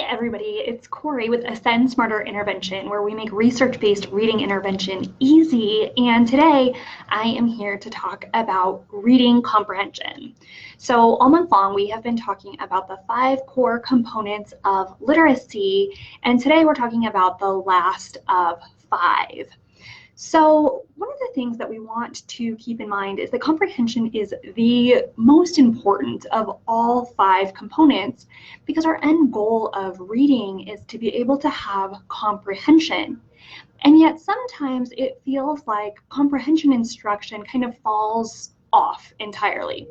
everybody, it's Corey with Ascend Smarter Intervention, where we make research-based reading intervention easy. And today I am here to talk about reading comprehension. So all month long, we have been talking about the 5 core components of literacy, and today we're talking about the last of 5. So one of the things that we want to keep in mind is that comprehension is the most important of all 5 components, because our end goal of reading is to be able to have comprehension. And yet sometimes it feels like comprehension instruction kind of falls off entirely.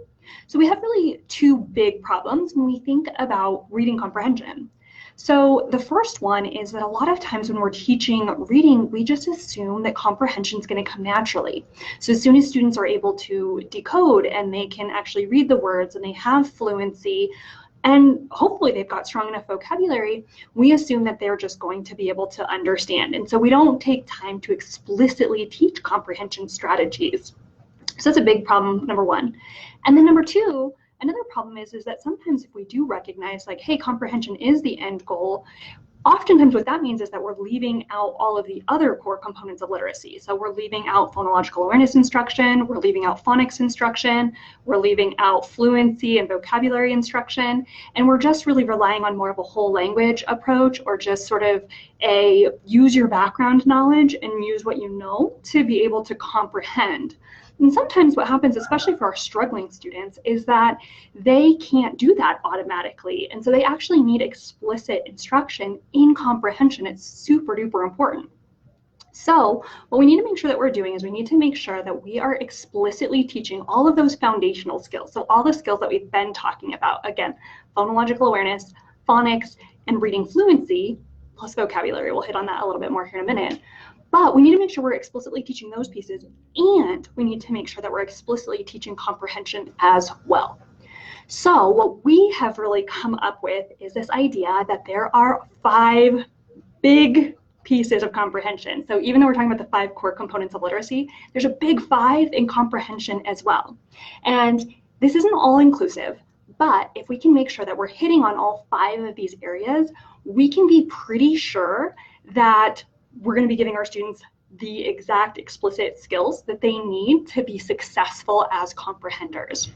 So we have really 2 big problems when we think about reading comprehension. So the first one is that a lot of times when we're teaching reading, we just assume that comprehension is going to come naturally. So as soon as students are able to decode and they can actually read the words and they have fluency, and hopefully they've got strong enough vocabulary, we assume that they're just going to be able to understand. And so we don't take time to explicitly teach comprehension strategies. So that's a big problem, number 1. And then number 2, another problem is that sometimes if we do recognize, like, hey, comprehension is the end goal, oftentimes what that means is that we're leaving out all of the other core components of literacy. So we're leaving out phonological awareness instruction, we're leaving out phonics instruction, we're leaving out fluency and vocabulary instruction, and we're just really relying on more of a whole language approach, or just sort of a use your background knowledge and use what you know to be able to comprehend. And sometimes what happens, especially for our struggling students, is that they can't do that automatically. And so they actually need explicit instruction in comprehension. It's super duper important. So what we need to make sure that we're doing is we need to make sure that we are explicitly teaching all of those foundational skills. So all the skills that we've been talking about, again, phonological awareness, phonics, and reading fluency, plus vocabulary. We'll hit on that a little bit more here in a minute. But we need to make sure we're explicitly teaching those pieces, and we need to make sure that we're explicitly teaching comprehension as well. So what we have really come up with is this idea that there are 5 big pieces of comprehension. So even though we're talking about the 5 core components of literacy, there's a big 5 in comprehension as well. And this isn't all inclusive, but if we can make sure that we're hitting on all 5 of these areas, we can be pretty sure that we're going to be giving our students the exact explicit skills that they need to be successful as comprehenders.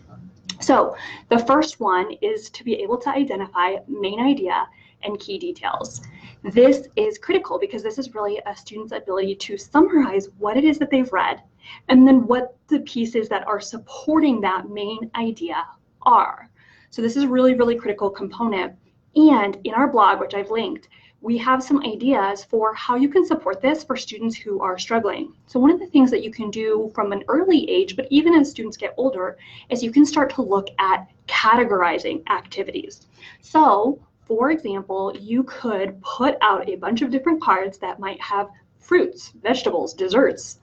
So the first one is to be able to identify main idea and key details. This is critical because this is really a student's ability to summarize what it is that they've read, and then what the pieces that are supporting that main idea are. So this is a really, really critical component. And in our blog, which I've linked, we have some ideas for how you can support this for students who are struggling. So one of the things that you can do from an early age, but even as students get older, is you can start to look at categorizing activities. So, for example, you could put out a bunch of different cards that might have fruits, vegetables, desserts,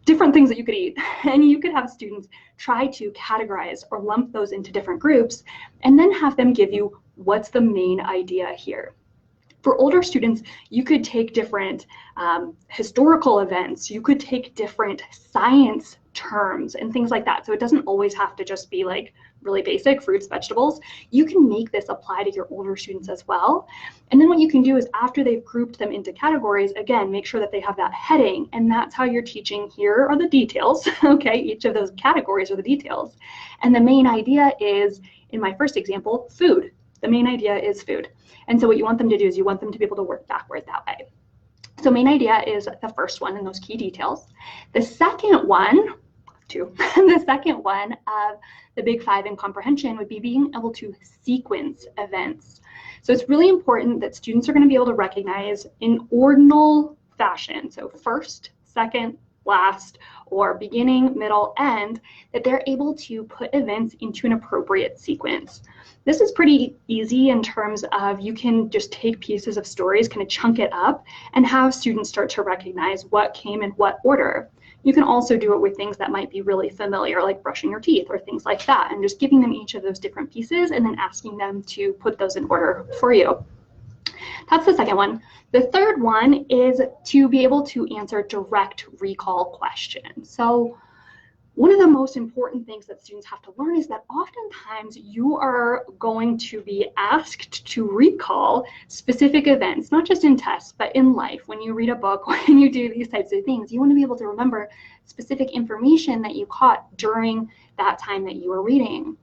different things that you could eat, and you could have students try to categorize or lump those into different groups, and then have them give you what's the main idea here. For older students, you could take different historical events, you could take different science terms and things like that. So it doesn't always have to just be like really basic fruits, vegetables. You can make this apply to your older students as well. And then what you can do is, after they've grouped them into categories, again, make sure that they have that heading, and that's how you're teaching. Here are the details, okay? Each of those categories are the details. And the main idea is, in my first example, food. The main idea is food. And so what you want them to do is you want them to be able to work backward that way. So main idea is the first one in those key details. The second one, the second one of the big 5 in comprehension would be being able to sequence events. So it's really important that students are going to be able to recognize in ordinal fashion, so first, second, last, or beginning, middle, end, that they're able to put events into an appropriate sequence. This is pretty easy in terms of you can just take pieces of stories, kind of chunk it up, and have students start to recognize what came in what order. You can also do it with things that might be really familiar, like brushing your teeth or things like that, and just giving them each of those different pieces and then asking them to put those in order for you. That's the second one. The third one is to be able to answer direct recall questions. So One of the most important things that students have to learn is that oftentimes you are going to be asked to recall specific events, not just in tests, but in life. When you read a book, when you do these types of things, you want to be able to remember specific information that you caught during that time that you were reading.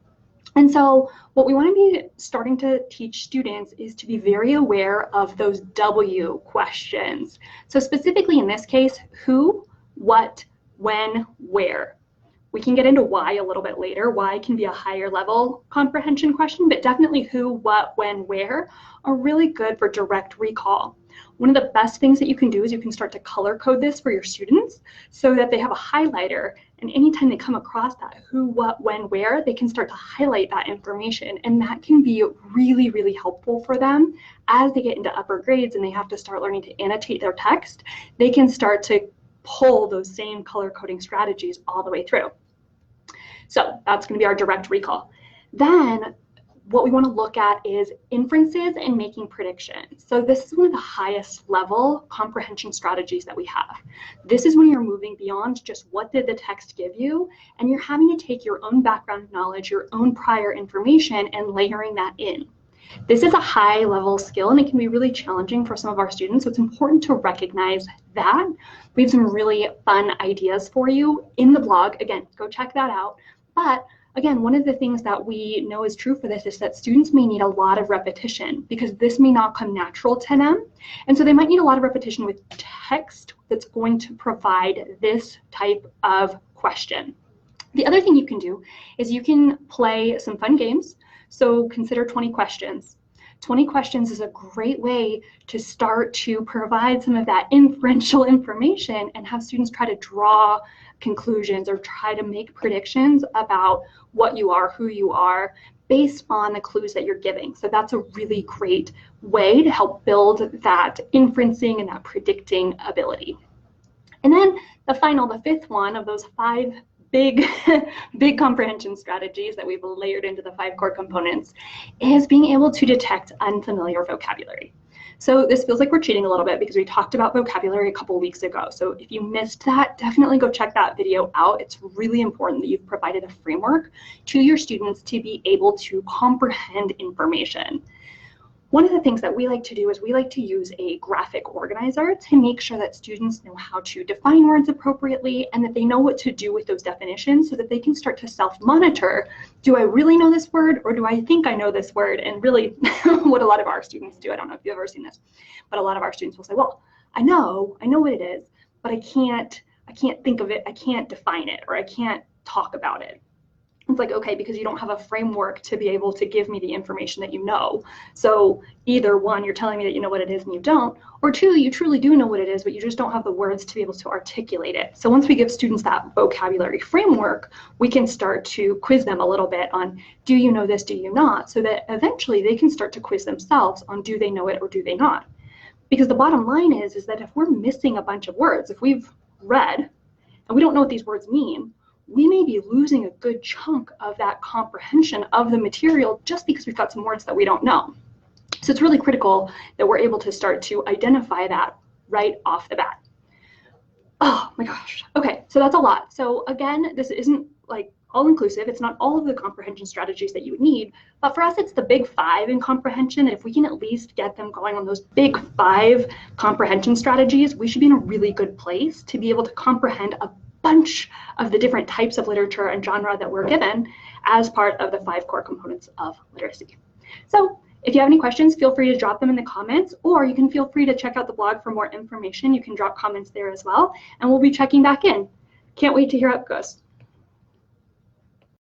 And so what we want to be starting to teach students is to be very aware of those W questions. So specifically in this case, who, what, when, where. We can get into why a little bit later. Why can be a higher level comprehension question, but definitely who, what, when, where are really good for direct recall. One of the best things that you can do is you can start to color code this for your students so that they have a highlighter, and anytime they come across that who, what, when, where, they can start to highlight that information, and that can be really, really helpful for them as they get into upper grades and they have to start learning to annotate their text. They can start to pull those same color coding strategies all the way through. So that's going to be our direct recall. Then what we want to look at is inferences and making predictions. So this is one of the highest level comprehension strategies that we have. This is when you're moving beyond just what did the text give you, and you're having to take your own background knowledge, your own prior information, and layering that in. This is a high level skill and it can be really challenging for some of our students, so it's important to recognize that. We have some really fun ideas for you in the blog. Again, go check that out. But again, one of the things that we know is true for this is that students may need a lot of repetition because this may not come natural to them. And so they might need a lot of repetition with text that's going to provide this type of question. The other thing you can do is you can play some fun games. So consider 20 questions. 20 questions is a great way to start to provide some of that inferential information and have students try to draw conclusions or try to make predictions about what you are, who you are, based on the clues that you're giving. So that's a really great way to help build that inferencing and that predicting ability. And then the fifth one of those 5 big comprehension strategies that we've layered into the 5 core components is being able to detect unfamiliar vocabulary. So this feels like we're cheating a little bit because we talked about vocabulary a couple weeks ago. So if you missed that, definitely go check that video out. It's really important that you've provided a framework to your students to be able to comprehend information. One of the things that we like to do is we like to use a graphic organizer to make sure that students know how to define words appropriately and that they know what to do with those definitions so that they can start to self-monitor. Do I really know this word or do I think I know this word? And really what a lot of our students do, I don't know if you've ever seen this, but a lot of our students will say, well, I know what it is, but I can't think of it, I can't define it, or I can't talk about it. It's like, okay, because you don't have a framework to be able to give me the information that you know. So either 1, you're telling me that you know what it is and you don't, or 2, you truly do know what it is, but you just don't have the words to be able to articulate it. So once we give students that vocabulary framework, we can start to quiz them a little bit on, do you know this, do you not? So that eventually they can start to quiz themselves on, do they know it or do they not? Because the bottom line is that if we're missing a bunch of words, if we've read and we don't know what these words mean, we may be losing a good chunk of that comprehension of the material just because we've got some words that we don't know. So it's really critical that we're able to start to identify that right off the bat. Oh my gosh. Okay, so that's a lot. So again, this isn't like all-inclusive. It's not all of the comprehension strategies that you would need, but for us, it's the big 5 in comprehension. And if we can at least get them going on those big 5 comprehension strategies, we should be in a really good place to be able to comprehend a bunch of the different types of literature and genre that we're given as part of the 5 core components of literacy. So if you have any questions, feel free to drop them in the comments, or you can feel free to check out the blog for more information. You can drop comments there as well, and we'll be checking back in. Can't wait to hear how it goes.